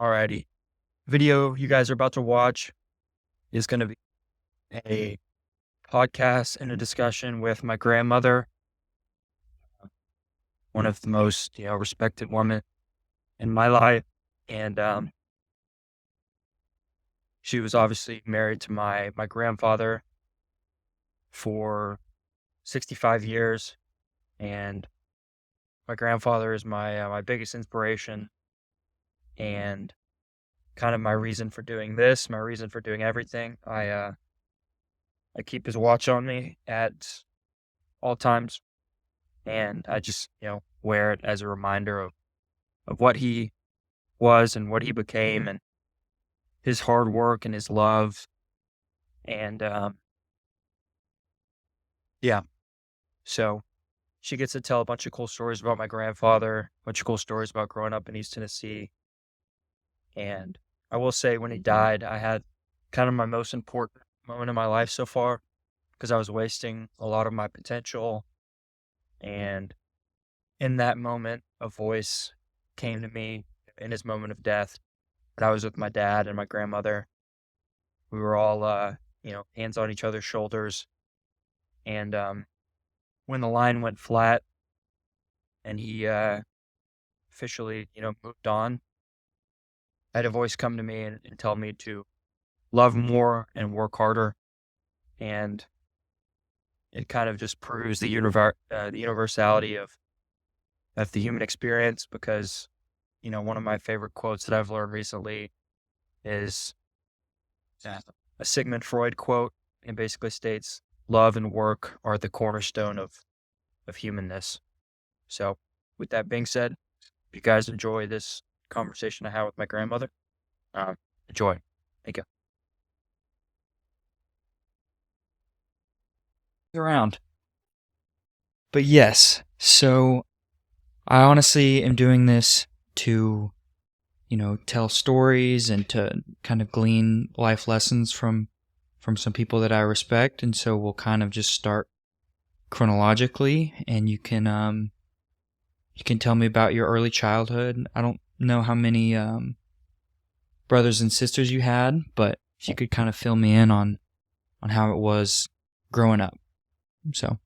Alrighty. Video you guys are about to watch is going to be a podcast and a discussion with my grandmother, one of the most, respected women in my life. And she was obviously married to my grandfather for 65 years. And my grandfather is my biggest inspiration and kind of my reason for doing this, my reason for doing everything. I keep his watch on me at all times, and I just, wear it as a reminder of what he was and what he became and his hard work and his love. And, yeah, so she gets to tell a bunch of cool stories about my grandfather, a bunch of cool stories about growing up in East Tennessee. And I will say when he died, I had kind of my most important moment in my life so far because I was wasting a lot of my potential. And in that moment, a voice came to me in his moment of death. And I was with my dad and my grandmother. We were all, hands on each other's shoulders. And when the line went flat and he officially, moved on, I had a voice come to me and tell me to love more and work harder. And it kind of just proves the universality of the human experience because, one of my favorite quotes that I've learned recently is a Sigmund Freud quote. It basically states, love and work are the cornerstone of humanness. So with that being said, if you guys enjoy this conversation I had with my grandmother, enjoy. Thank you. Around. But yes, so I honestly am doing this to, tell stories and to kind of glean life lessons from some people that I respect. And so we'll kind of just start chronologically, and you can tell me about your early childhood. I don't know how many brothers and sisters you had, but if you could kind of fill me in on how it was growing up. So.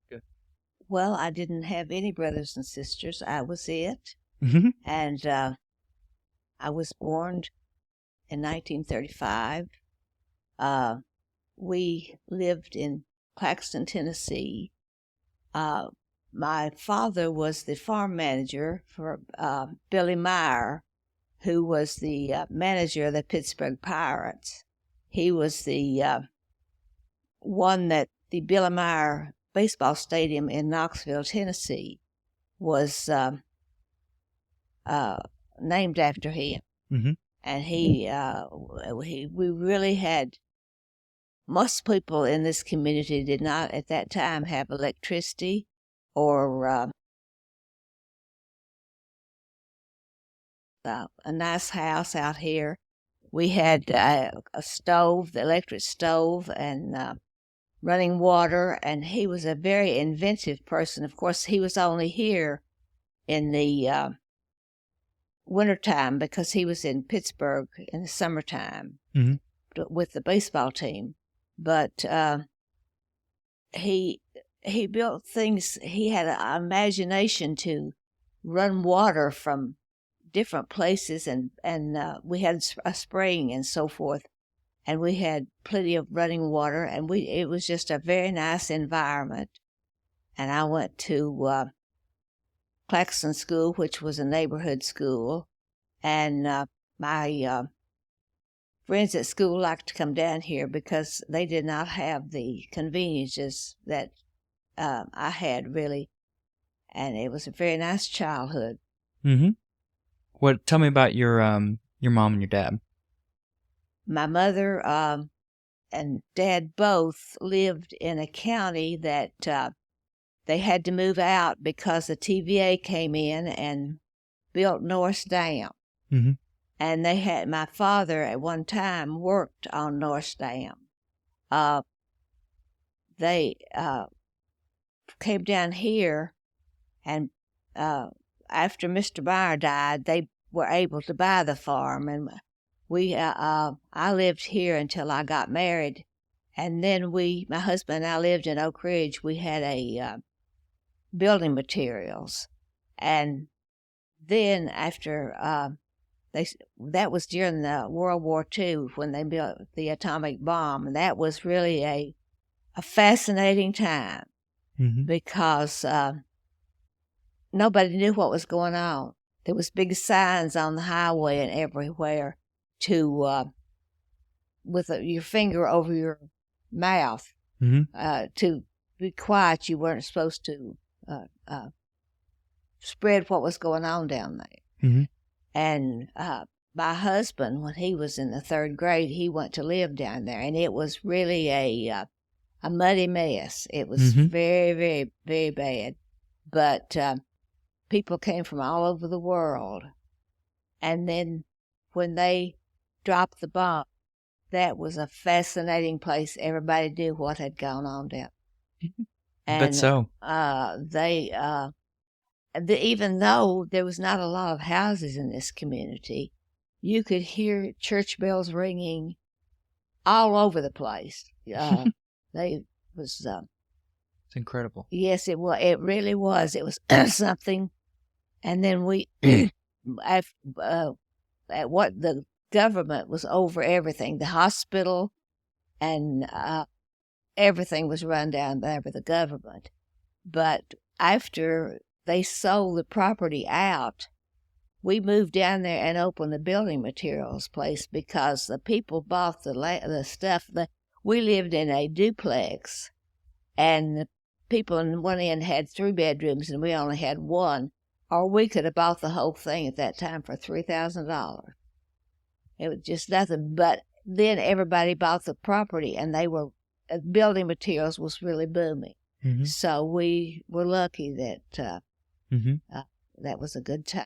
Good. Well, I didn't have any brothers and sisters. I was it. Mm-hmm. And I was born in 1935. We lived in Claxton, Tennessee. My father was the farm manager for Billy Meyer, who was the manager of the Pittsburgh Pirates. He was the one that the Billy Meyer baseball stadium in Knoxville, Tennessee, was named after him. Mm-hmm. And we really had, most people in this community did not at that time have electricity or a nice house out here. We had a stove, the electric stove, and running water, and he was a very inventive person. Of course, he was only here in the wintertime because he was in Pittsburgh in the summertime with the baseball team. But he built things. He had an imagination to run water from different places, and we had a spring and so forth, and we had plenty of running water, and it was just a very nice environment. And I went to Claxton School, which was a neighborhood school, and my friends at school liked to come down here because they did not have the conveniences that I had, really, and it was a very nice childhood. Mm-hmm. Tell me about your mom and your dad. My mother and dad both lived in a county that they had to move out because the TVA came in and built Norris Dam. Mm-hmm. And my father at one time worked on Norris Dam. They came down here, and after Mr. Meyer died, they were able to buy the farm, and I lived here until I got married, and then my husband and I lived in Oak Ridge. We had a building materials, and then after that was during the World War II when they built the atomic bomb, and that was really a fascinating time because nobody knew what was going on. There was big signs on the highway and everywhere with your finger over your mouth to be quiet. You weren't supposed to spread what was going on down there. And my husband, when he was in the 3rd grade, he went to live down there, and it was really a muddy mess. It was very, very, very bad. But people came from all over the world. And then when they dropped the bomb, that was a fascinating place. Everybody knew what had gone on down. And But so. Even though there was not a lot of houses in this community, you could hear church bells ringing all over the place. It's incredible. Yes, it was. It really was. It was something. And then what the government was over everything. The hospital and everything was run down by the government. But after they sold the property out, we moved down there and opened the building materials place because the people bought the stuff. We lived in a duplex, and the people in one end had 3 bedrooms, and we only had 1. Or we could have bought the whole thing at that time for $3,000. It was just nothing. But then everybody bought the property, and building materials was really booming. So we were lucky that that was a good time.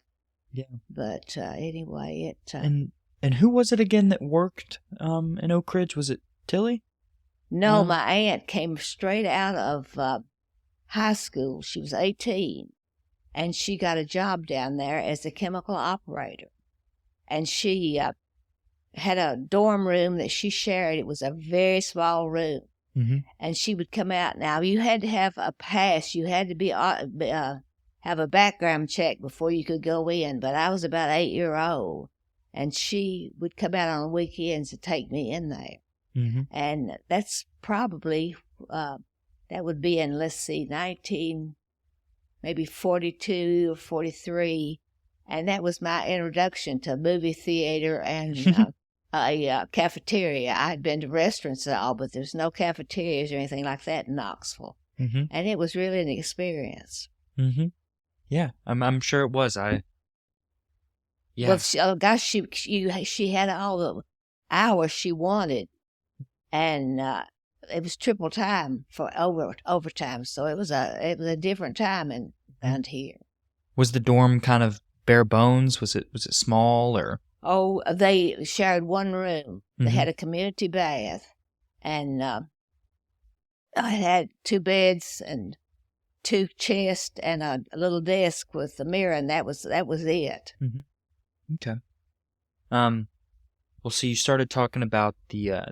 Yeah. But anyway, and who was it again that worked in Oak Ridge? Was it Tilly? No, my aunt came straight out of high school. She was 18, and she got a job down there as a chemical operator. And she had a dorm room that she shared. It was a very small room. And she would come out. Now, you had to have a pass. You had to have a background check before you could go in. But I was about 8-year-old, and she would come out on the weekends to take me in there. And that's probably, that would be in, let's see, maybe 42 or 43. And that was my introduction to movie theater and a cafeteria. I had been to restaurants and all, but there's no cafeterias or anything like that in Knoxville. And it was really an experience. Yeah, I'm sure it was. Well, she had all the hours she wanted, and it was triple time for overtime. So it was a different time around here. Was the dorm kind of bare bones? Was it small or? Oh, they shared one room. They had a community bath, and I had 2 beds and 2 chests and a little desk with a mirror, and that was it. Okay. Well, so you started talking about the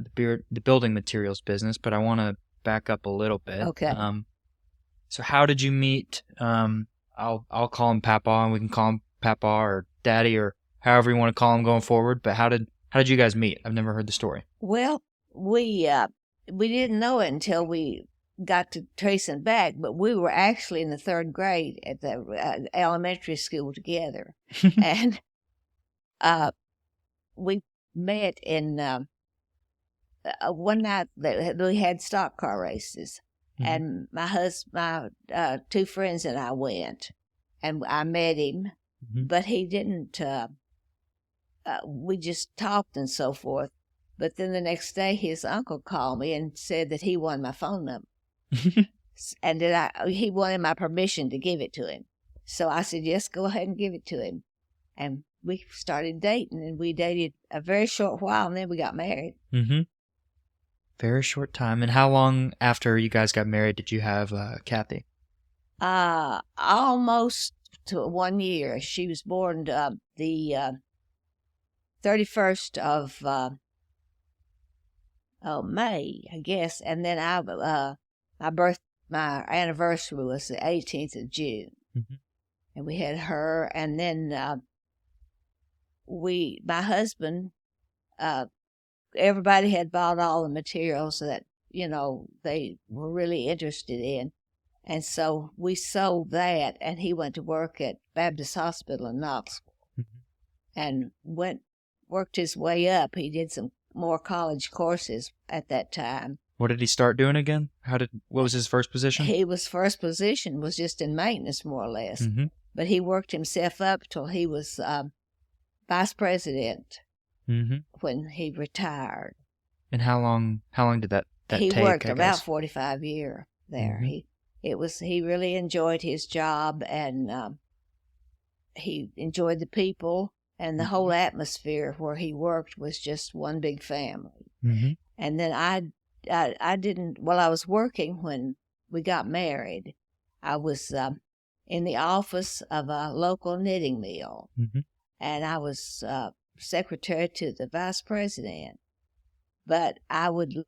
building materials business, but I want to back up a little bit. Okay. So how did you meet? I'll call him Papa, and we can call him Papa or Daddy or however you want to call him going forward. But how did you guys meet? I've never heard the story. Well, we didn't know it until we got to tracing back, but we were actually in the 3rd grade at the elementary school together, and we met in one night that we had stock car races, and my 2 friends and I went, and I met him, but he didn't. We just talked and so forth. But then the next day, his uncle called me and said that he wanted my phone number. And that he wanted my permission to give it to him. So I said, yes, go ahead and give it to him. And we started dating, and we dated a very short while, and then we got married. Very short time. And how long after you guys got married did you have Kathy? Almost to 1 year. She was born the 31st of May, I guess, and then my anniversary was the 18th of June, and we had her, and then my husband, everybody had bought all the materials that they were really interested in, and so we sold that, and he went to work at Baptist Hospital in Knoxville, and worked his way up. He did some more college courses at that time. What did he start doing again? What was his first position? His first position was just in maintenance, more or less. But he worked himself up till he was vice president when he retired. And how long did that he take? He worked about 45 years there. He really enjoyed his job, and he enjoyed the people, and the whole atmosphere where he worked was just one big family. And then I didn't, while I was working when we got married, I was in the office of a local knitting mill, and I was secretary to the vice president. But I would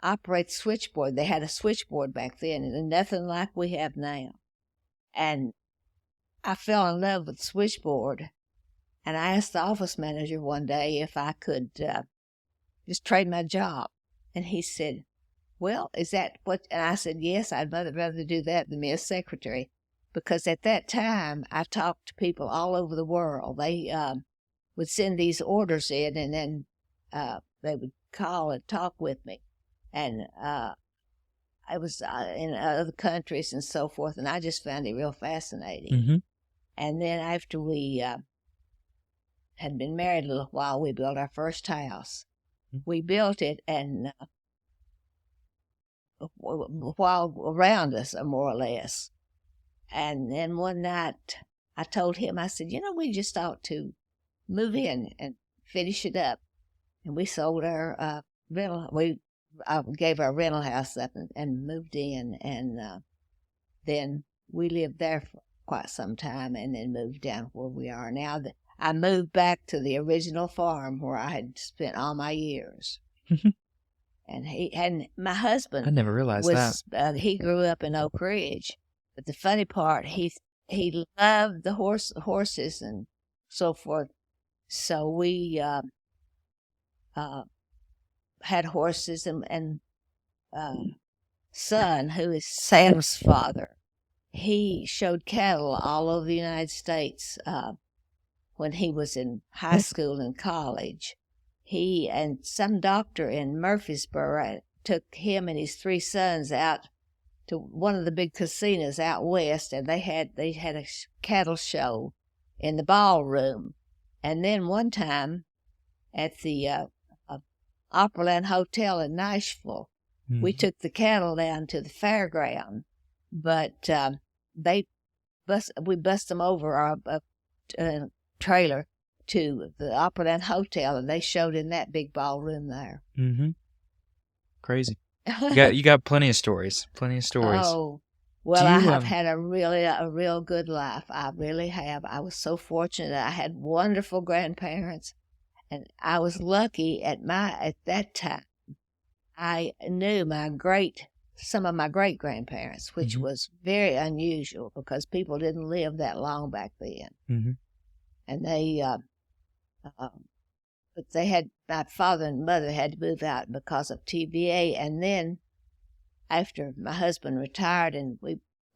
operate switchboard. They had a switchboard back then, and nothing like we have now. And I fell in love with switchboard, and I asked the office manager one day if I could just trade my job. And he said, well, is that what? And I said, yes, I'd rather do that than be a secretary. Because at that time, I talked to people all over the world. They would send these orders in, and then they would call and talk with me. And I was in other countries and so forth, and I just found it real fascinating. And then after we had been married a little while, we built our first house. We built it, and while around us, more or less. And then one night, I told him, I said, we just ought to move in and finish it up. And we sold our rental. I gave our rental house up and moved in, and then we lived there for quite some time, and then moved down where we are now. I moved back to the original farm where I had spent all my years. And my husband, I never realized that. He grew up in Oak Ridge, but the funny part, he loved the horses and so forth. So we had horses, and son, who is Sam's father, he showed cattle all over the United States when he was in high school and college. He and some doctor in Murfreesboro took him and his 3 sons out to one of the big casinos out west, and they had a cattle show in the ballroom. And then one time at the Opryland Hotel in Nashville, we took the cattle down to the fairground, but we bust them over our trailer to the Opryland Hotel, and they showed in that big ballroom there. Crazy. You got plenty of stories. Oh, well, I have had a real good life. I really have. I was so fortunate. I had wonderful grandparents, and I was lucky at that time. I knew some of my great grandparents, which was very unusual because people didn't live that long back then. And but my father and mother had to move out because of TVA. And then after my husband retired and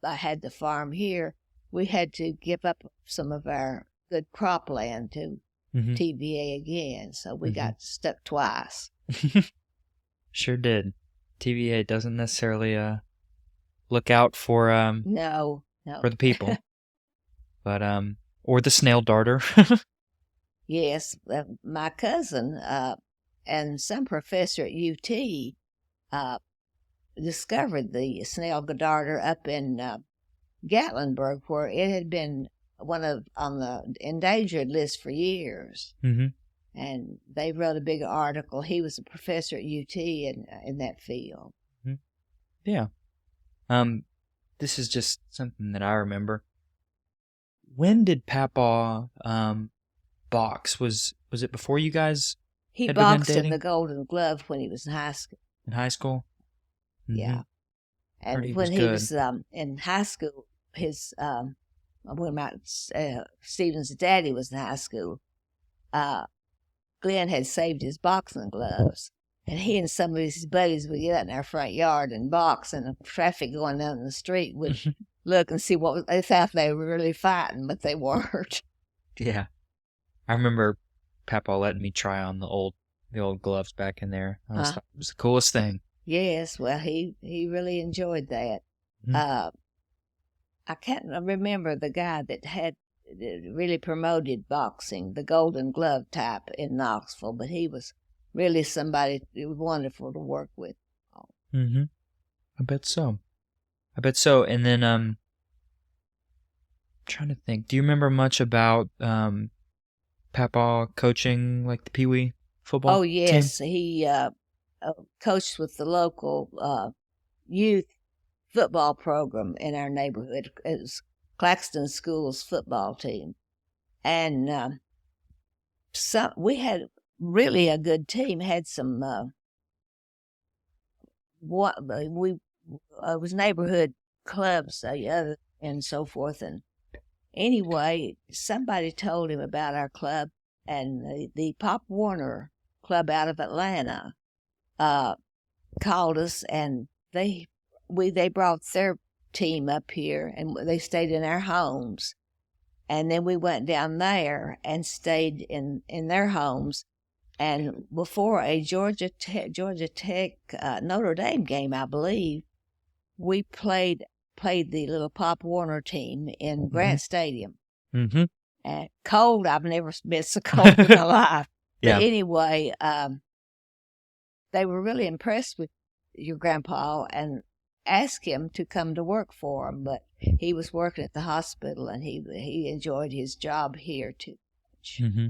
I had the farm here, we had to give up some of our good cropland to TVA again. So we got stuck twice. Sure did. TVA doesn't necessarily look out for no for the people, but or the snail darter. Yes, my cousin and some professor at UT discovered the snail darter up in Gatlinburg, where it had been on the endangered list for years. And they wrote a big article. He was a professor at UT in that field. Yeah. This is just something that I remember. when did Papaw box? Was it before you guys He had begun boxed in the dating Golden Glove when he was in high school. in high school? Mm-hmm. Yeah. Heard And he was when he good. was in high school, his when my Stephen's daddy was in high school, Glenn had saved his boxing gloves, and he and some of his buddies would get out in our front yard and box, and the traffic going down the street would look and see they thought they were really fighting, but they weren't. Yeah, I remember Papaw letting me try on the old gloves back in there. I was thought it was the coolest thing. Yes, well, he really enjoyed that. Mm-hmm. I can't remember the guy that had really promoted boxing, the Golden Glove type in Knoxville, but he was really somebody wonderful to work with. Mm-hmm. I bet so. And then I'm trying to think. Do you remember much about Papaw coaching like the Pee Wee football Oh, team? yes, he coached with the local youth football program in our neighborhood. It was Claxton School's football team. And we had really a good team, had some, it was neighborhood clubs and so forth. And anyway, somebody told him about our club, and the Pop Warner Club out of Atlanta called us, and they brought their team up here, and they stayed in our homes. And then we went down there and stayed in their homes. And before a Georgia Tech Notre Dame game, I believe, we played the little Pop Warner team in Grant Stadium. Mm-hmm. And cold, I've never been so cold in my life. Yeah. But anyway, they were really impressed with your grandpa and asked him to come to work for him, but he was working at the hospital, and he enjoyed his job here too much. Mm-hmm.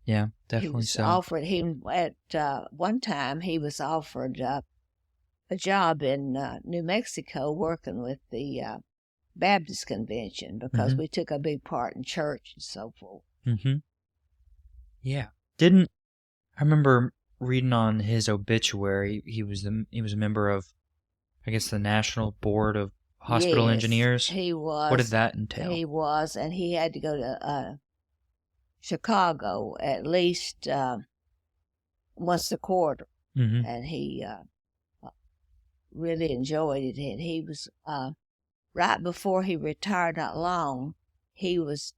Yeah, definitely He was so. offered him at one time. He was offered a job in New Mexico working with the Baptist convention because we took a big part in church and so forth. Mm-hmm. Yeah. I remember reading on his obituary, he was a member of, I guess, the National Board of Hospital Engineers. He was. What did that entail? He was, and he had to go to Chicago at least once a quarter, and he really enjoyed it. And he was right before he retired, not long, he was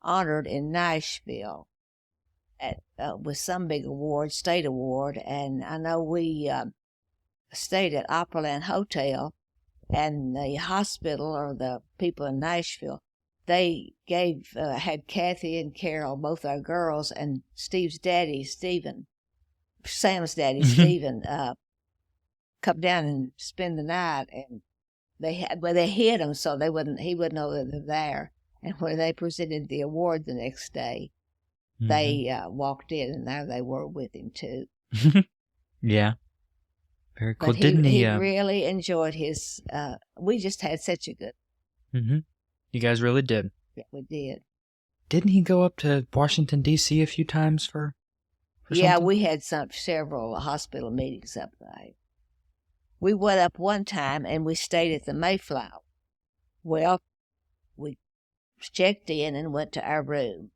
honored in Nashville with some big award, state award, and I know we stayed at Opryland Hotel, and the hospital, or the people in Nashville, they had Kathy and Carol, both our girls, and Steve's daddy, Sam's daddy, Stephen, come down and spend the night, and they hid him so he wouldn't know that they're there. And when they presented the award the next day, they walked in, and there they were with him too. Yeah. Very cool. But he really enjoyed his. We just had such a good. You guys really did. Yeah, we did. Didn't he go up to Washington D.C. a few times for yeah, something? we had several hospital meetings up there. We went up one time and we stayed at the Mayflower. Well, we checked in and went to our room,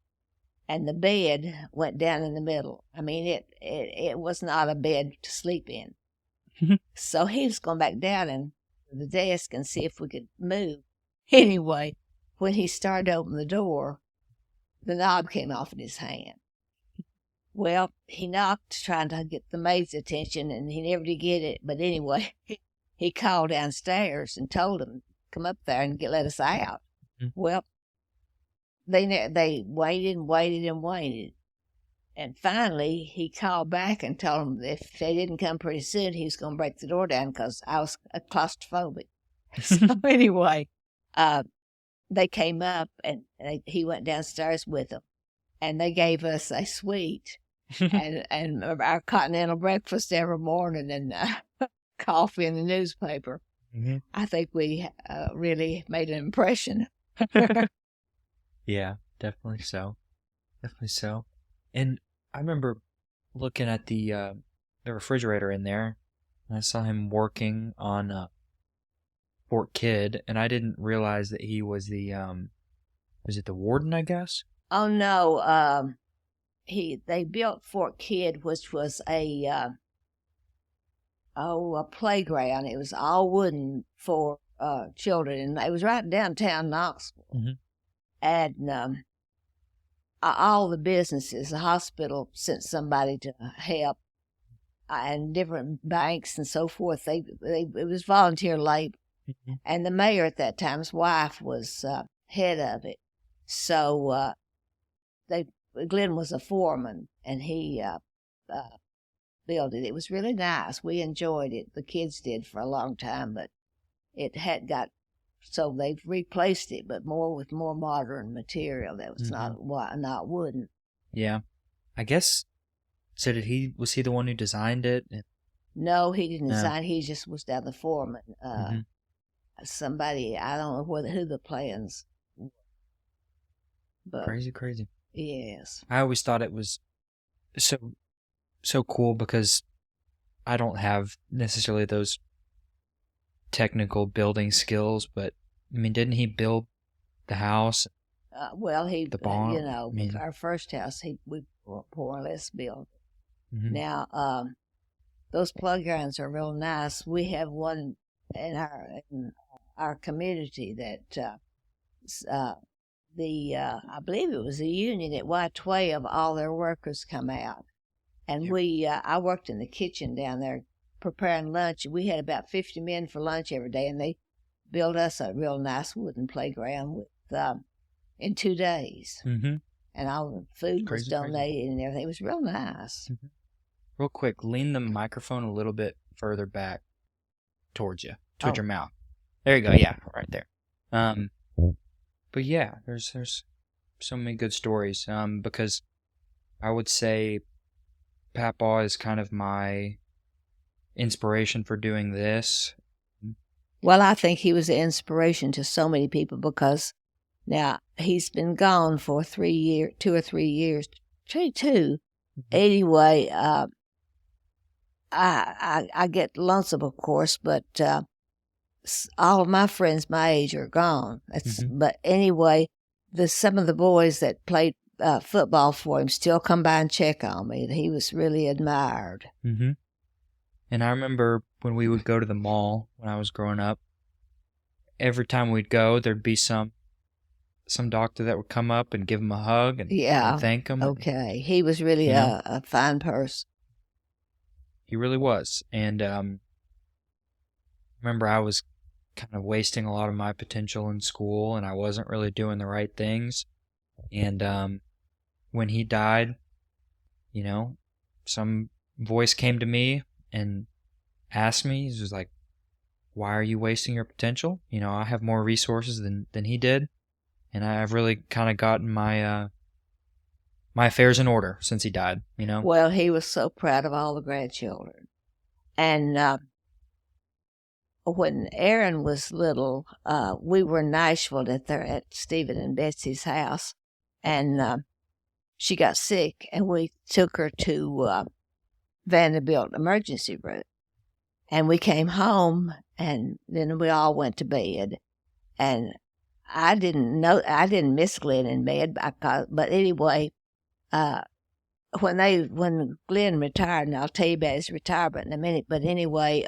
and the bed went down in the middle. I mean, it was not a bed to sleep in. So he was going back down and the desk and see if we could move. Anyway, when he started to open the door, the knob came off in his hand. Well, he knocked trying to get the maid's attention, and he never did get it. But anyway, he called downstairs and told them, come up there and let us out. Well, they waited and waited and waited. And finally, he called back and told them if they didn't come pretty soon, he was going to break the door down because I was claustrophobic. So anyway, they came up, and he went downstairs with them, and they gave us a suite and our continental breakfast every morning, and coffee and the newspaper. I think we really made an impression. Yeah, definitely so. Definitely so. And I remember looking at the refrigerator in there, and I saw him working on Fort Kidd, and I didn't realize that he was was it the warden, I guess? Oh no, they built Fort Kidd, which was a playground. It was all wooden for children, and it was right downtown Knoxville. Mm-hmm. And all the businesses, the hospital sent somebody to help, and different banks and so forth. It was volunteer labor, Mm-hmm. and the mayor at that time's wife was head of it. So they Glenn was a foreman, and he built it. It was really nice. We enjoyed it. The kids did for a long time, but it had got so they've replaced it, but more with more modern material that was not wooden. Yeah. I guess, so was he the one who designed it? No, he didn't No. design. He just was down the foreman. Mm-hmm. Somebody, I don't know who the plans were, but Crazy. yes. I always thought it was so cool because I don't have necessarily those technical building skills, but I mean, didn't he build the house, Well, the barn? I mean, our first house, we more or less built. mm-hmm. Now, those playgrounds are real nice. We have one in our community that I believe it was the union at Y12, all their workers come out. And Yep. I worked in the kitchen down there preparing lunch. We had about 50 men for lunch every day, and they built us a real nice wooden playground in 2 days. Mm-hmm. And all the food was Crazy. donated and everything. It was real nice. Mm-hmm. Real quick, lean the microphone a little bit further back towards your mouth. There you go. Yeah, right there. But yeah, there's so many good stories. Because I would say Papaw is kind of my inspiration for doing this. Well, I think he was an inspiration to so many people because now he's been gone for 2 or 3 years, 2. Mm-hmm. Anyway, I get lonesome, of course, but all of my friends my age are gone. But anyway, some of the boys that played football for him still come by and check on me. He was really admired. Mm-hmm. And I remember when we would go to the mall when I was growing up, every time we'd go, there'd be some doctor that would come up and give him a hug and thank him. Okay. He was really a fine person. He really was. And remember I was kind of wasting a lot of my potential in school, and I wasn't really doing the right things. And when he died, some voice came to me and asked me, he was like, why are you wasting your potential? I have more resources than he did, and I've really kind of gotten my affairs in order since he died, Well, he was so proud of all the grandchildren. And when Aaron was little, we were in Nashville at Stephen and Betsy's house, and she got sick, and we took her to Vanderbilt emergency room. And we came home, and then we all went to bed. And I didn't miss Glenn in bed, but anyway, when Glenn retired, and I'll tell you about his retirement in a minute, but anyway,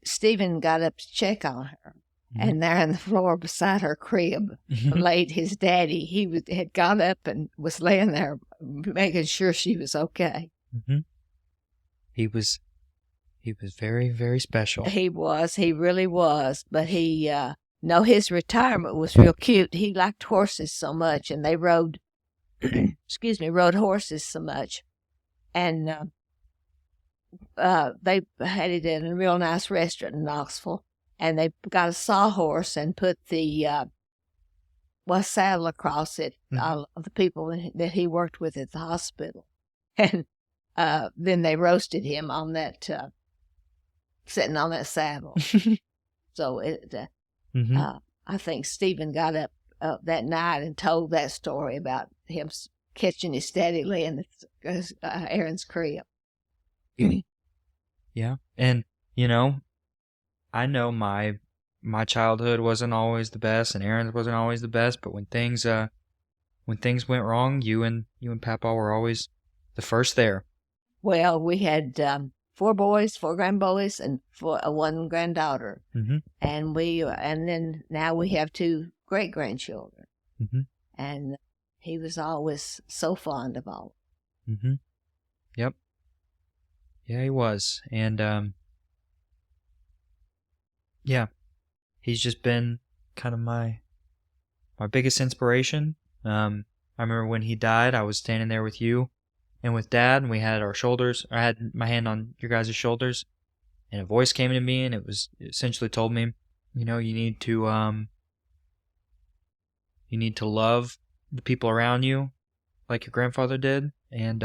Stephen got up to check on her, and there on the floor beside her crib laid his daddy. He had got up and was laying there making sure she was okay. Mm-hmm. He was very, very special. He really was. But his retirement was real cute. He liked horses so much, and they rode horses so much. And they had it in a real nice restaurant in Knoxville, and they got a sawhorse and put the saddle across it, of the people that he worked with at the hospital. And then they roasted him on that, sitting on that saddle. So I think Stephen got up that night and told that story about him catching his daddy laying in Aaron's crib. Yeah. And, you know, I know my childhood wasn't always the best and Aaron's wasn't always the best, but when things went wrong, you and Papa were always the first there. Well, we had 4 boys, 4 grandboys, and one granddaughter, Mm-hmm. and then now we have 2 great grandchildren, Mm-hmm. and he was always so fond of all. Mm-hmm. Yep. Yeah, he was. And yeah, he's just been kind of my biggest inspiration. I remember when he died, I was standing there with you and with Dad, and we had our shoulders. I had my hand on your guys' shoulders, and a voice came to me, and it essentially told me, you need to love the people around you like your grandfather did, and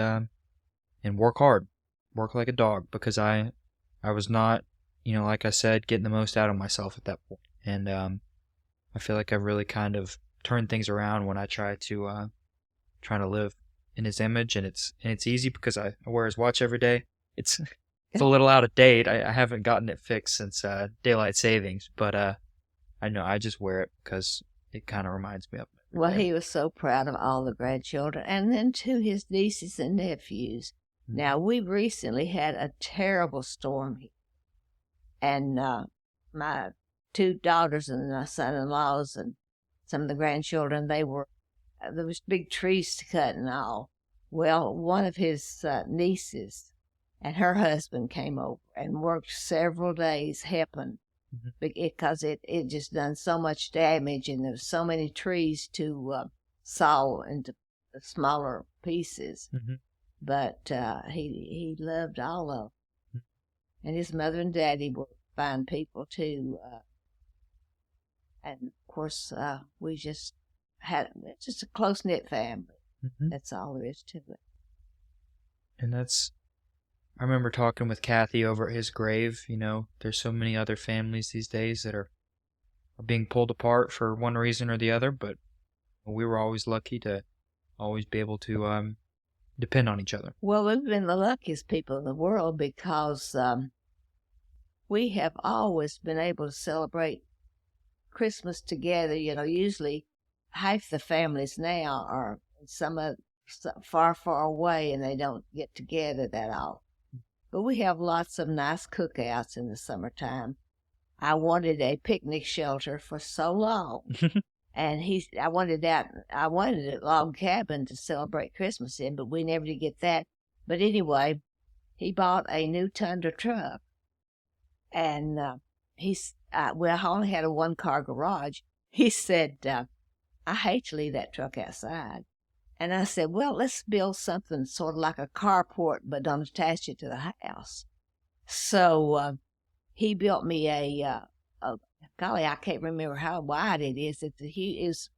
work hard, work like a dog, because I was not, like I said, getting the most out of myself at that point, and I feel like I've really kind of turned things around when I trying to live in his image, and it's easy because I wear his watch every day. It's a little out of date. I haven't gotten it fixed since daylight savings, but I know I just wear it because it kind of reminds me of him Well, every day. he was so proud of all the grandchildren, and then to his nieces and nephews. Mhm. Now, we recently had a terrible storm, and my 2 daughters and my son-in-laws and some of the grandchildren, there was big trees to cut and all. Well, one of his nieces and her husband came over and worked several days helping Mhm. because it just done so much damage, and there was so many trees to saw into smaller pieces. Mhm. But he loved all of Mhm. them, and his mother and daddy were fine people too. And of course, we just had just a close knit family. Mhm. That's all there is to it. And I remember talking with Kathy over at his grave. There's so many other families these days that are being pulled apart for one reason or the other, but we were always lucky to always be able to depend on each other. Well, we've been the luckiest people in the world because we have always been able to celebrate Christmas together. Usually half the families now are far, far away, and they don't get together that often. But we have lots of nice cookouts in the summertime. I wanted a picnic shelter for so long, and I wanted a log cabin to celebrate Christmas in, but we never did get that. But anyway, he bought a new Tundra truck, and I only had a 1-car garage. He said, I hate to leave that truck outside. And I said, well, let's build something sort of like a carport, but don't attach it to the house. So he built me golly, I can't remember how wide it is. It's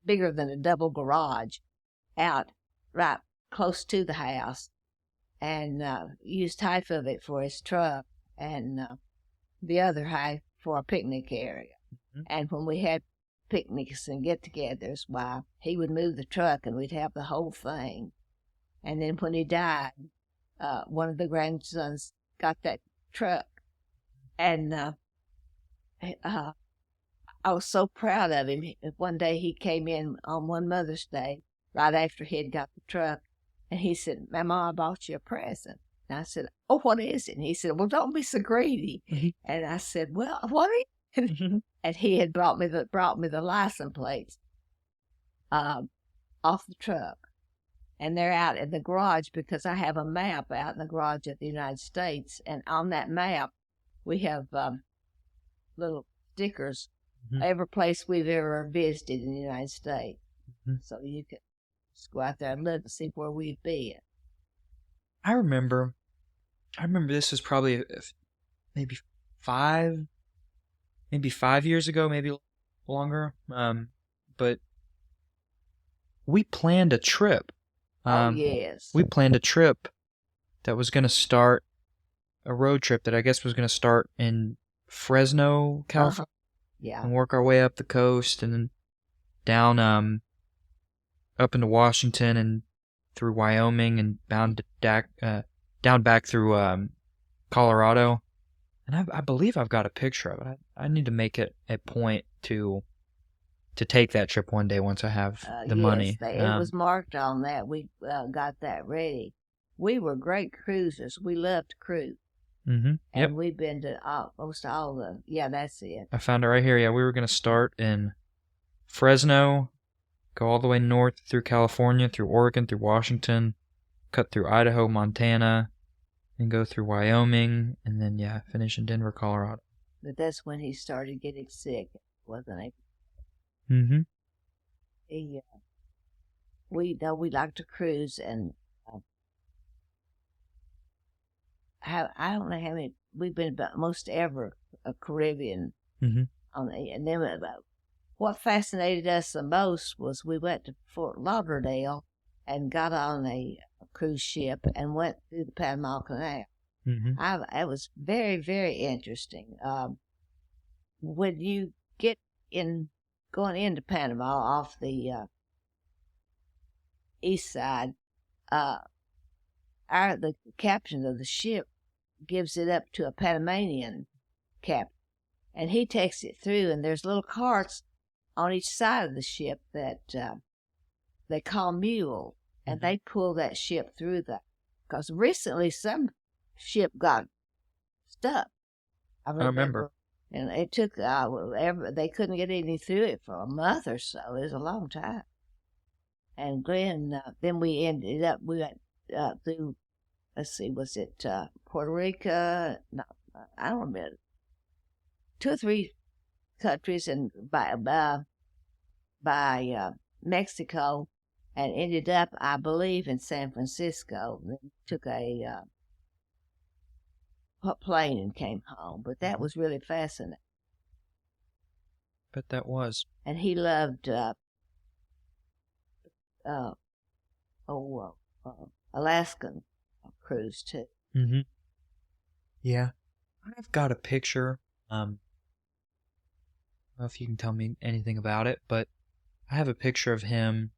bigger than a double garage out right close to the house, and used half of it for his truck and the other half for a picnic area. Mhm. And when we had picnics and get-togethers, why, he would move the truck and we'd have the whole thing. And then when he died, one of the grandsons got that truck, and I was so proud of him. One day he came in on one Mother's Day, right after he had got the truck, and he said, Mama, I bought you a present. And I said, oh, what is it? And he said, well, don't be so greedy. And I said, well, what are you? Mhm. And he had brought me the license plates off the truck. And they're out in the garage because I have a map out in the garage of the United States. And on that map, we have little stickers, Mhm. every place we've ever visited in the United States. Mhm. So you can just go out there and look and see where we've been. I remember this was probably maybe 5 5 years ago, maybe longer. But we planned a trip. Oh, Um, yes. we planned a trip that was going to start a road trip that I guess was going to start in Fresno, Uh-huh. California. Yeah. and work our way up the coast and then down up into Washington and through Wyoming and down back through Colorado. And I believe I've got a picture of it. I need to make it a point to take that trip one day once I have the Yes, money. it was marked on that. We got that ready. We were great cruisers. We loved to cruise. Yep. And we've been to most all the, yeah, that's it. I found it right here. Yeah, we were going to start in Fresno, go all the way north through California, through Oregon, through Washington, cut through Idaho, Montana, and go through Wyoming, and then, yeah, finish in Denver, Colorado. But that's when he started getting sick, wasn't he? He, we like to cruise, and I don't know how many, we've been about most ever a Caribbean. And then what fascinated us the most was we went to Fort Lauderdale and got on a cruise ship and went through the Panama Canal. It was very, very interesting. When you get going into Panama off the east side, the captain of the ship gives it up to a Panamanian captain, and he takes it through, and there's little carts on each side of the ship that they call mules, and they pull that ship through that. Because recently some ship got stuck. I remember. And it took, they couldn't get anything through it for a month or so. It was a long time. And Glenn, then we went through, let's see, was it Puerto Rico? No, I don't remember. 2 or 3 countries and by Mexico, and ended up, I believe, in San Francisco. Then took a plane and came home. But that was really fascinating. But that was. And he loved Alaskan cruise too. Yeah, I've got a picture. I don't know if you can tell me anything about it, but I have a picture of him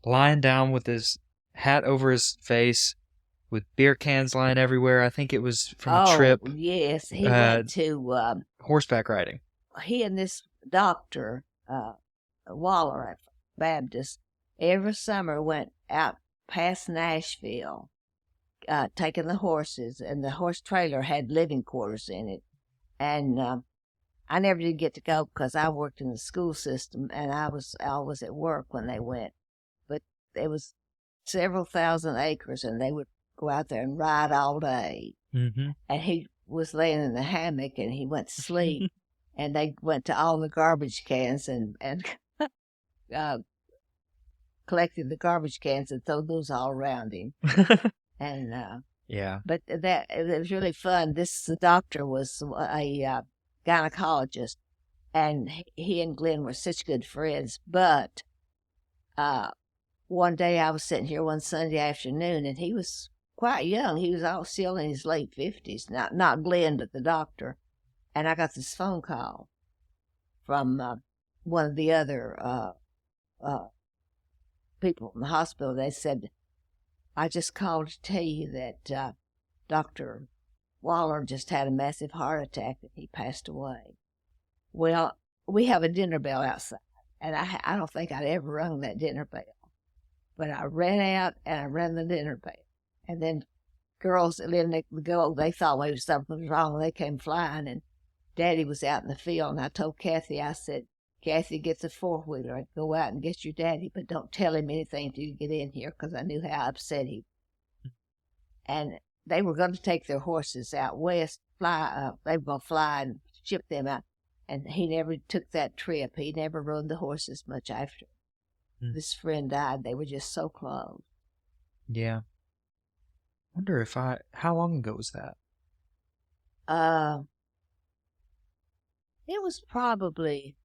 lying down with his hat over his face, with beer cans lying everywhere. I think it was from a trip. Oh, yes. He went to horseback riding. He and this doctor, Waller Baptist, every summer went out past Nashville, taking the horses, and the horse trailer had living quarters in it. And I never did get to go because I worked in the school system, and I was always at work when they went. But it was several thousand acres, and they would go out there and ride all day. And he was laying in the hammock, and he went to sleep. And they went to all the garbage cans and collected the garbage cans and threw those all around him. And yeah, but it was really fun. This doctor was a gynecologist, and he and Glenn were such good friends. But one day I was sitting here one Sunday afternoon, and he was quite young. He was still in his late 50s. Not Glenn, but the doctor. And I got this phone call from one of the other people from the hospital. They said, I just called to tell you that Dr. Waller just had a massive heart attack and he passed away. Well, we have a dinner bell outside, and I don't think I'd ever rung that dinner bell. But I ran out and I rang the dinner bell. And then girls that lived next to the girl, they thought maybe something was wrong. They came flying, and Daddy was out in the field, and I told Kathy, I said, Kathy, get the 4-wheeler and go out and get your daddy, but don't tell him anything until you get in here, because I knew how upset he was. And they were going to take their horses out west, they were going to fly and ship them out. And he never took that trip. He never rode the horses much after. This friend died. They were just so close. Yeah. Wonder how long ago was that? It was probably,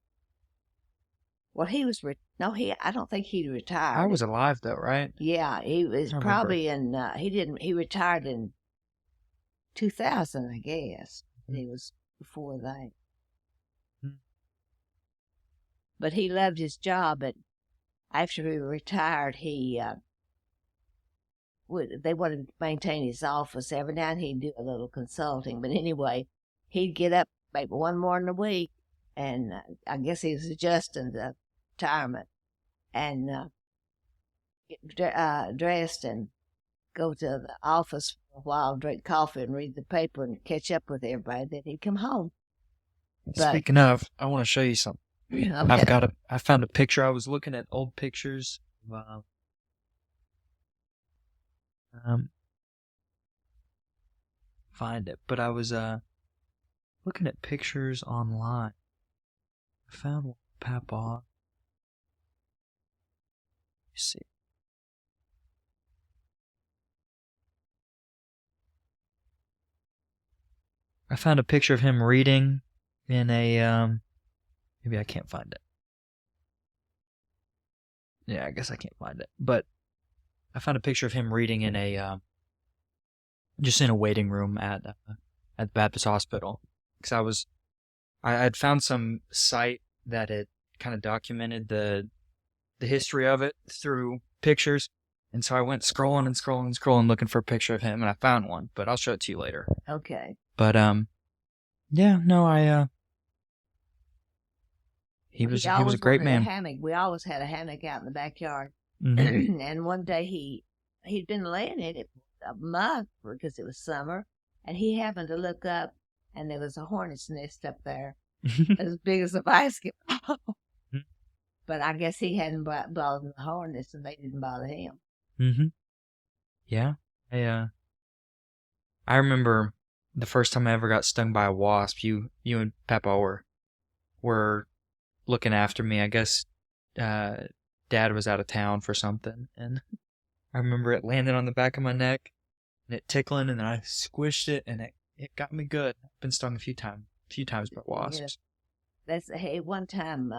well, he was, I don't think he retired. I was alive though, right? Yeah, he was probably he retired in 2000, I guess. He was before that. but he loved his job. But after he retired, they wanted to maintain his office. Every now and he'd do a little consulting. But anyway, he'd get up maybe one morning a week, and I guess he was adjusting to retirement, and get dressed and go to the office for a while, drink coffee, and read the paper and catch up with everybody. Then he'd come home. But Speaking of, I want to show you something. okay. I found a picture. I was looking at old pictures. Um, find it, but I was looking at pictures online. I found one, Papa. Let's see. I found a picture of him reading in a maybe I can't find it. Yeah, I guess I can't find it. But I found a picture of him reading in a just in a waiting room at the Baptist hospital, because I had found some site that had kind of documented the history of it through pictures, and so I went scrolling and scrolling and scrolling looking for a picture of him, and I found one, but I'll show it to you later. Okay. But yeah, no, he was a great man. Hammock. We always had a hammock out in the backyard, Mm-hmm. and one day he'd been laying in it a month because it was summer, and he happened to look up, and there was a hornet's nest up there as big as a basketball. But I guess he hadn't bothered the hornets, and they didn't bother him. Mm-hmm. Yeah, I remember the first time I ever got stung by a wasp. You and Papa were looking after me. I guess Dad was out of town for something, and I remember it landing on the back of my neck and it tickling, and then I squished it, and it got me good. I've been stung a few times by wasps. Hey, one time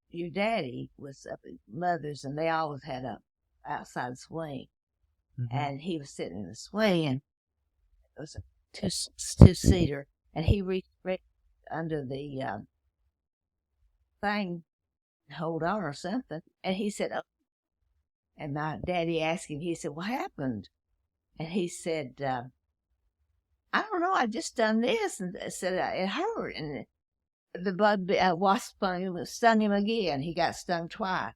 your daddy was up at Mother's, and they always had a outside swing, Mm-hmm. and he was sitting in the swing, and it was a two-seater, and he reached under the thing, hold on or something, and he said, "Oh." And my daddy asked him, he said, "What happened?" And he said, "I don't know, I just done this," and said it hurt, and the wasp stung him again. He got stung twice.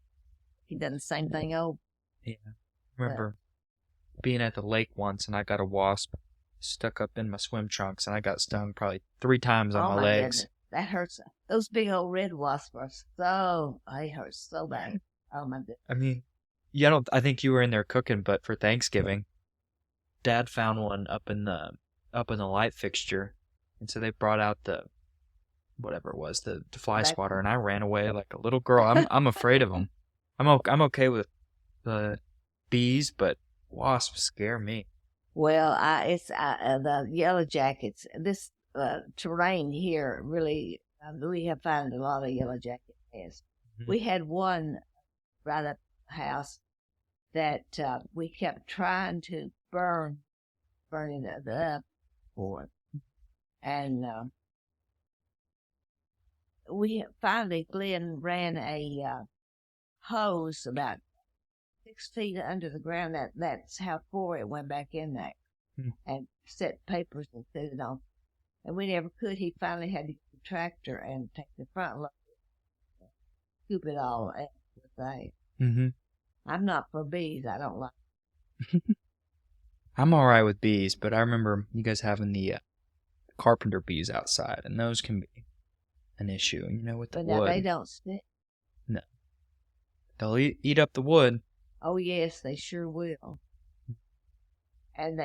He done the same thing over. Yeah, I remember being at the lake once, and I got a wasp stuck up in my swim trunks, and I got stung probably 3 times on my legs. Goodness. That hurts. Those big old red wasps they hurt so bad. Oh my goodness. I mean, I think you were in there cooking, but for Thanksgiving, Dad found one up in the light fixture, and so they brought out whatever it was, the fly swatter, and I ran away like a little girl. I'm afraid of them. I'm okay with the bees, but wasps scare me. Well, it's the yellow jackets. This terrain here really, we have found a lot of yellow jacket nests. Mm-hmm. We had one right up the house that we kept trying to burn it up for, and Glenn ran a hose about 6 feet under the ground. That's how far it went back in there, and set papers and set it on. And we never could. He finally had to get the tractor and take the front load, scoop it all out with that. Mm-hmm. I'm not for bees. I don't like. I'm all right with bees, but I remember you guys having the carpenter bees outside, and those can be an issue, with the wood. But they don't stick. No. They'll eat up the wood. Oh, yes, they sure will. And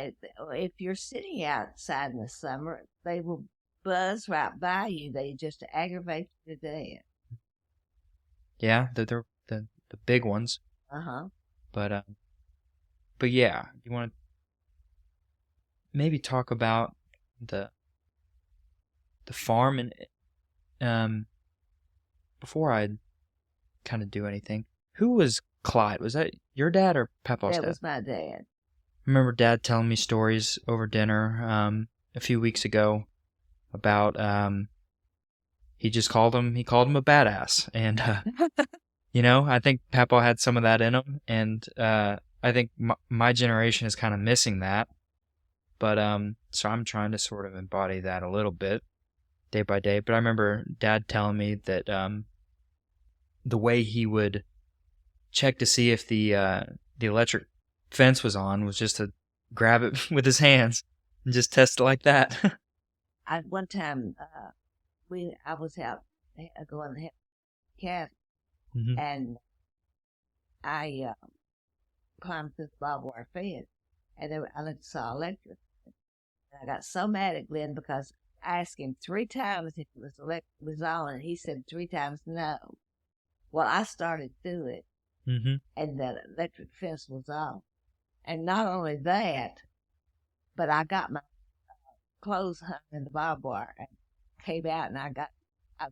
if you're sitting outside in the summer, they will buzz right by you. They just aggravate you to death. Yeah, they're the big ones. Uh-huh. But yeah, you want to maybe talk about the farm, and before I kind of do anything, who was Clyde? Was that your dad or Papa's dad? That was my dad. I remember Dad telling me stories over dinner a few weeks ago about he called him a badass. And, you know, I think Papa had some of that in him. And I think my generation is kind of missing that. But so I'm trying to sort of embody that a little bit day by day. But I remember Dad telling me that the way he would check to see if the electric fence was on was just to grab it with his hands and just test it like that. One time, I was out going to have calf, Hmm. and I climbed this barbed wire fence, and then I saw electric. And I got so mad at Glenn because I asked him 3 times if it was on, and he said 3 times no. Well, I started through it, Hmm. and the electric fence was on. And not only that, but I got my clothes hung in the barbed wire and came out, and I got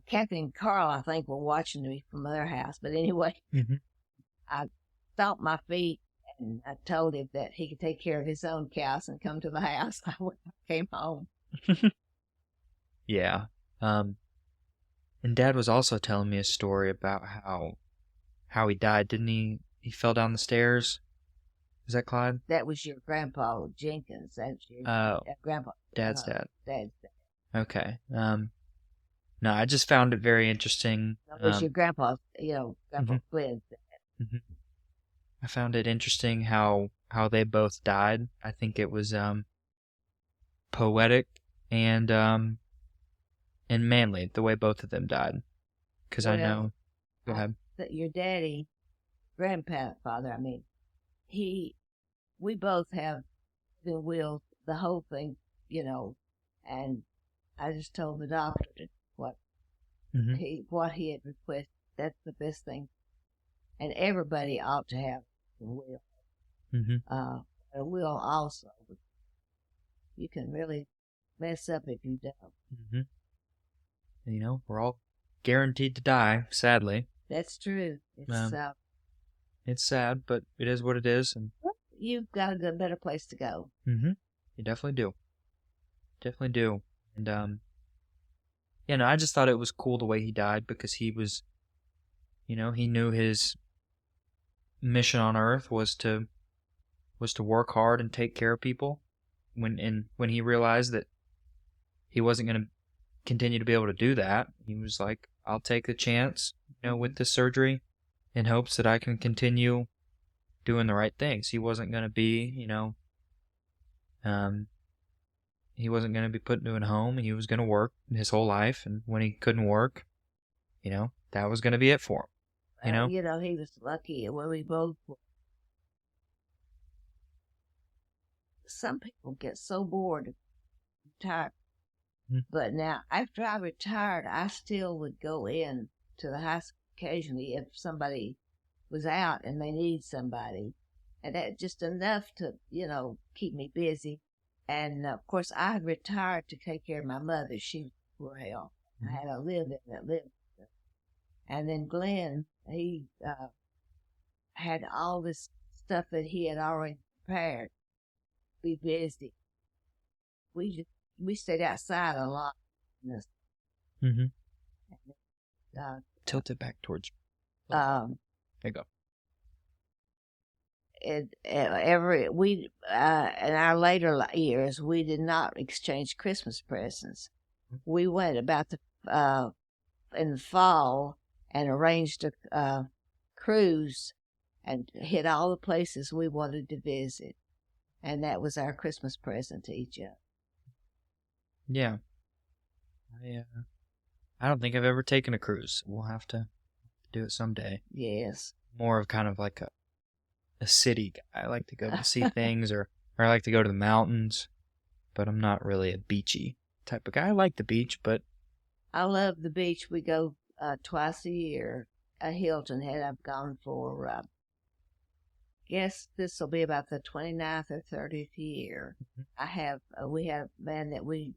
Kathy and Carl, I think, were watching me from their house. But anyway, Hmm. I stomped my feet and I told him that he could take care of his own cows and come to the house. I came home. Yeah. Um, and Dad was also telling me a story about how he died, didn't he? He fell down the stairs. Is that Clyde? That was your grandpa Jenkins. That's your Oh, grandpa, Dad's dad. dad's dad. Okay. No, I just found it very interesting. That was your grandpa, Grandpa Mhm, Flynn's dad. mhm. I found it interesting how they both died. I think it was poetic and manly the way both of them died. Because I Well, know. Go ahead. that your daddy, grandfather, I mean, he, we both have the will, the whole thing, and I just told the doctor what Hmm. what he had requested. That's the best thing, and everybody ought to have a will. Hmm. A will also, you can really mess up if you don't. Hmm. You know, we're all guaranteed to die. Sadly, That's true. um, it's sad, but it is what it is, and You've got a better place to go. you definitely do. Definitely do. And yeah, no, I just thought it was cool the way he died because he was, you know, he knew his mission on Earth was to work hard and take care of people. When he realized that he wasn't going to continue to be able to do that, he was like, "I'll take the chance, you know, with this surgery, in hopes that I can continue doing the right things." He wasn't going to be, um, he wasn't going to be put into a home. He was going to work his whole life, and when he couldn't work, you know, that was going to be it for him. You know. He was lucky. Well, we both. Some people get so bored, tired. Mhm. But now, after I retired, I still would go in to the house occasionally if somebody was out and they need somebody, and that just enough to keep me busy. And of course, I had retired to take care of my mother. She was frail. I Mhm. had a live-in that lived with her. And then Glenn, he had all this stuff that he had already prepared. Be busy. We stayed outside a lot. Mhm. Uh, Tilt it back towards. um, There you go. every we in our later years we did not exchange Christmas presents. We went about the in the fall and arranged a cruise and hit all the places we wanted to visit, and that was our Christmas present to each other. Yeah. I don't think I've ever taken a cruise. We'll have to do it someday. Yes. More of kind of like a city guy. I like to go to see things, or I like to go to the mountains, but I'm not really a beachy type of guy. I like the beach, but I love the beach. We go twice a year. Hilton had I've gone for guess this will be about the 29th or 30th year. I have we had a man that we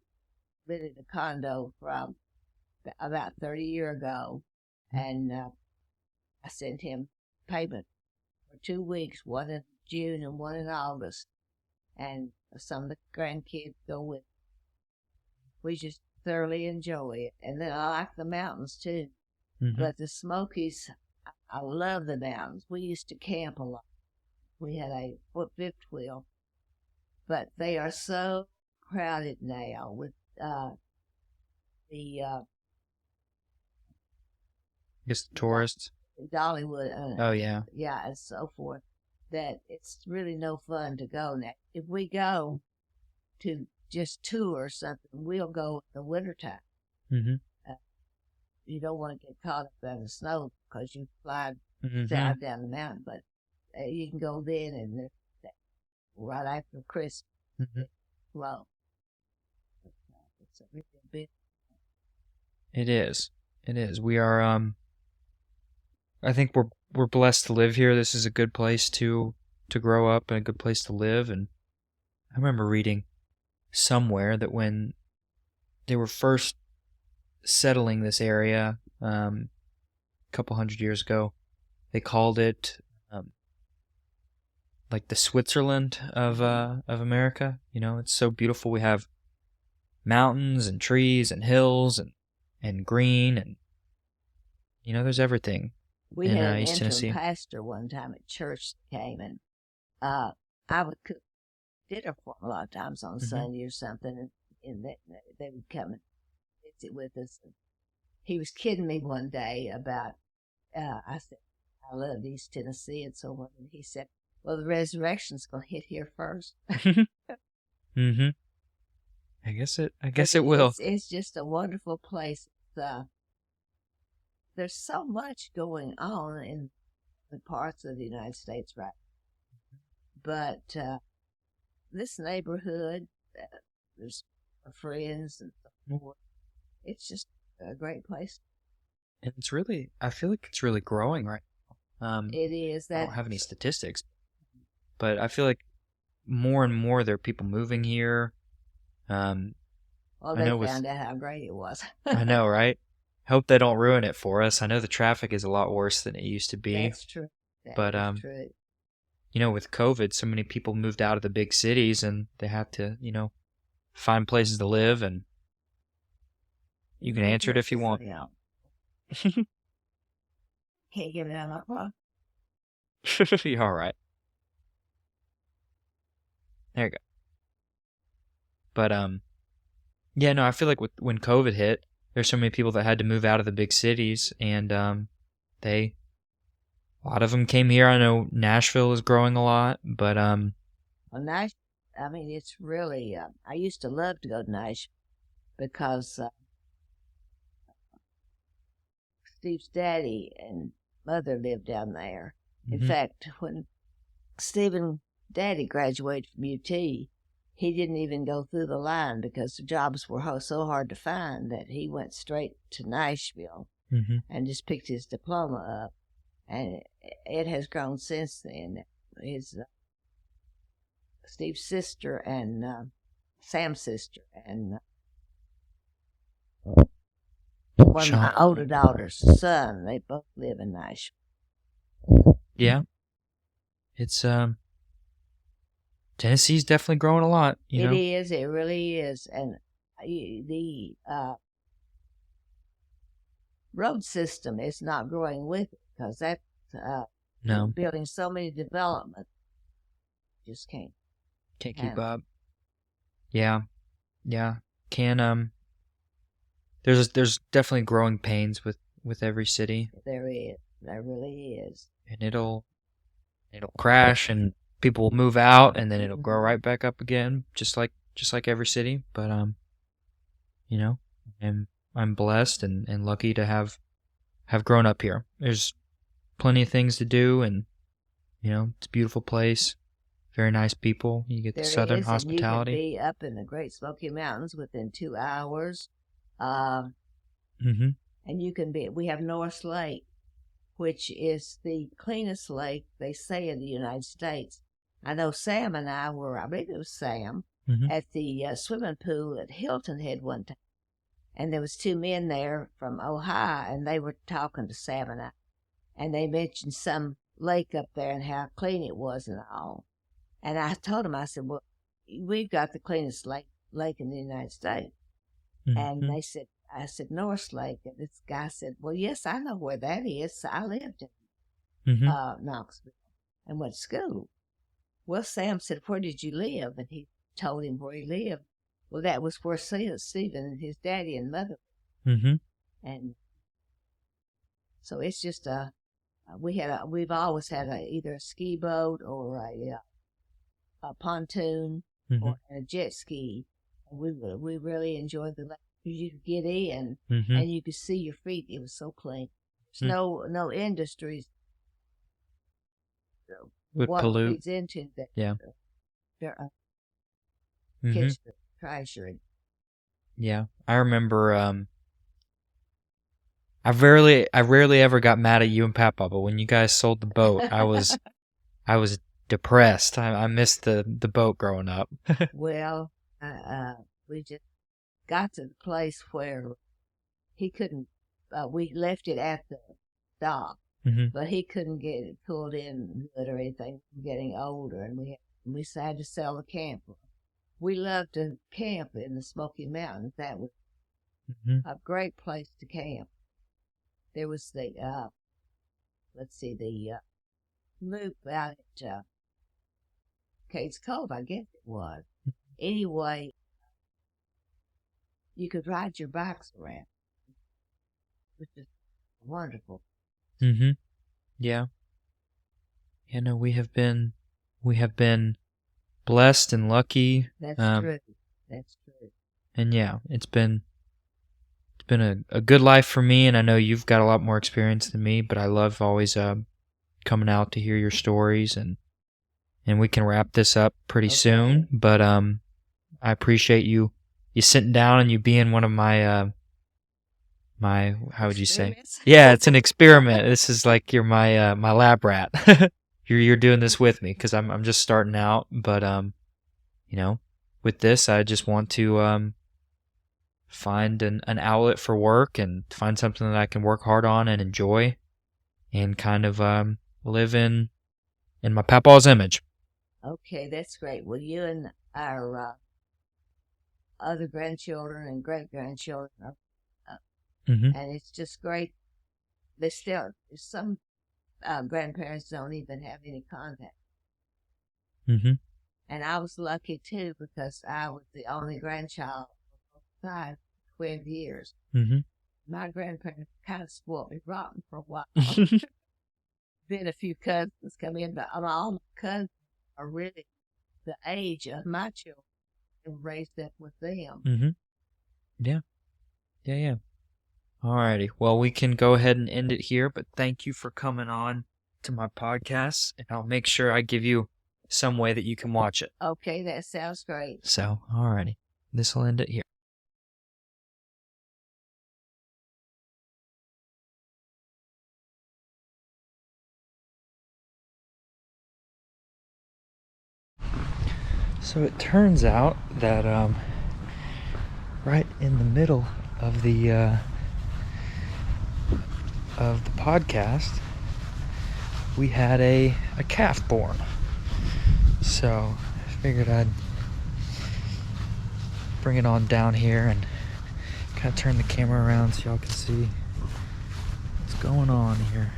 rented a condo from about 30 years ago, and I sent him payment for 2 weeks, one in June and one in August, and some of the grandkids go with. We just thoroughly enjoy it. And then I like the mountains too. Hmm. But the Smokies, I love the mountains. We used to camp a lot. We had a fifth wheel, but they are so crowded now with the I guess the tourists. Dollywood, Oh yeah. yeah, and so forth, that it's really no fun to go now. If we go to just tour or something, we'll go in the wintertime. Hmm. Uh, you don't want to get caught up in the snow because you fly Hmm. down the mountain, but you can go then and right after Christmas. Hmm. Well, it's a really big. It is. It is. We are. I think we're blessed to live here. This is a good place to grow up and a good place to live. And I remember reading somewhere that when they were first settling this area, a couple hundred years ago, they called it like the Switzerland of America. You know, it's so beautiful. We have mountains and trees and hills and green, and you know, there's everything We in had an East interim Tennessee. pastor one time at church that came, and I would cook dinner for him a lot of times on Hmm. Sunday or something, and they would come and visit with us. And he was kidding me one day about, I said, I love East Tennessee and so on. And he said, well, the resurrection's going to hit here first. Hmm. I But guess it will. it's just a wonderful place. There's so much going on in the parts of the United States, right? But this neighborhood, there's friends and so forth. It's just a great place. And it's really, I feel like it's really growing right now. It is I that. don't have any statistics, but I feel like more and more there are people moving here. Um, Well, I they know with, found out how great it was. I know, right? Hope they don't ruin it for us. I know the traffic is a lot worse than it used to be, That's true. That but is true. you know, with COVID, so many people moved out of the big cities and they have to, you know, find places to live, and you can answer it if you want. Yeah. Can't get it out of my You're all right. There you go. But yeah, no, I feel like when COVID hit, there's so many people that had to move out of the big cities, and they a lot of them came here. I know Nashville is growing a lot, but Well, Nash, I mean, it's really. I used to love to go to Nash because Steve's daddy and mother lived down there. In mhm, fact, when Steve and daddy graduated from UT, he didn't even go through the line because the jobs were so hard to find that he went straight to Nashville mhm. and just picked his diploma up. And it has grown since then. His Steve's sister and Sam's sister and one of my Sean, older daughter's son, they both live in Nashville. yeah, it's Tennessee's definitely growing a lot. You It know, is, it really is. And the road system is not growing with it because that's no, building so many developments. Just can't can't keep handle. up. Yeah, yeah, can there's definitely growing pains with every city, There is, there really is. and it'll crash and people will move out and then it'll grow Mhm. right back up again, just like every city. But you know, I'm blessed and lucky to have grown up here. There's plenty of things to do, and you know, it's a beautiful place. Very nice people. You get the There southern is, and you can hospitality. be up in the Great Smoky Mountains within 2 hours. Um, Mm-hmm. and you can be. We have North Lake, which is the cleanest lake they say in the United States. I know Sam and I were. I believe it was Sam Mm-hmm. at the swimming pool at Hilton Head one time, and there was two men there from Ohio, and they were talking to Sam and I, and they mentioned some lake up there and how clean it was and all. And I told him, I said, well, we've got the cleanest lake in the United States. And Mhm. they said, I said, North Lake. And this guy said, well, yes, I know where that is. I lived in Mhm. Knoxville and went to school. Well, Sam said, where did you live? And he told him where he lived. Well, that was where Stephen and his daddy and mother. Mhm. And so it's just we've always had either a ski boat or a pontoon Mhm. or a jet ski. And we really enjoyed the lake. You could get in Mhm. and you could see your feet. It was so clean. There's Mm. no industries. Would Water pollute. feeds into that. Yeah. There Mhm. catch the treasure. Yeah. I remember I rarely ever got mad at you and Papa, but when you guys sold the boat, I was depressed. I missed the boat growing up. Well, we just got to the place where he couldn't. We left it at the dock, Mhm. but he couldn't get it pulled in good or anything. Getting older, and we had to sell the camper. We loved to camp in the Smoky Mountains. That was Mhm. a great place to camp. There was the let's see, the loop out at Cade's Cove, I guess it was. Anyway, you could ride your bikes around, which is wonderful. Mhm. Yeah. You know, we have been blessed and lucky. That's true. That's true. And yeah, it's been a good life for me, and I know you've got a lot more experience than me, but I love always coming out to hear your stories, and we can wrap this up pretty Okay. soon, but I appreciate you sitting down and you being one of my how would you say? Experiments. Yeah, it's an experiment. This is like you're my lab rat. You're doing this with me because I'm just starting out, but you know, with this I just want to find an outlet for work and find something that I can work hard on and enjoy and kind of live in my papa's image. Okay, that's great. Well, you and our other grandchildren and great grandchildren are, Mhm. and it's just great. They still some grandparents don't even have any contact, Mhm. and I was lucky too because I was the only grandchild of both sides for 12 years. Mhm. My grandparents kind of spoiled me rotten for a while. Then a few cousins come in, but all my cousins are really the age of my children and raised up with them. Mhm. Yeah. Yeah, yeah. Alrighty. Well, we can go ahead and end it here, but thank you for coming on to my podcast, and I'll make sure I give you some way that you can watch it. Okay, that sounds great. So, alrighty. This will end it here. So it turns out that right in the middle of the podcast, we had a calf born. So I figured I'd bring it on down here and kind of turn the camera around so y'all can see what's going on here.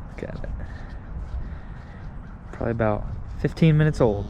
Look at it. Probably about 15 minutes old.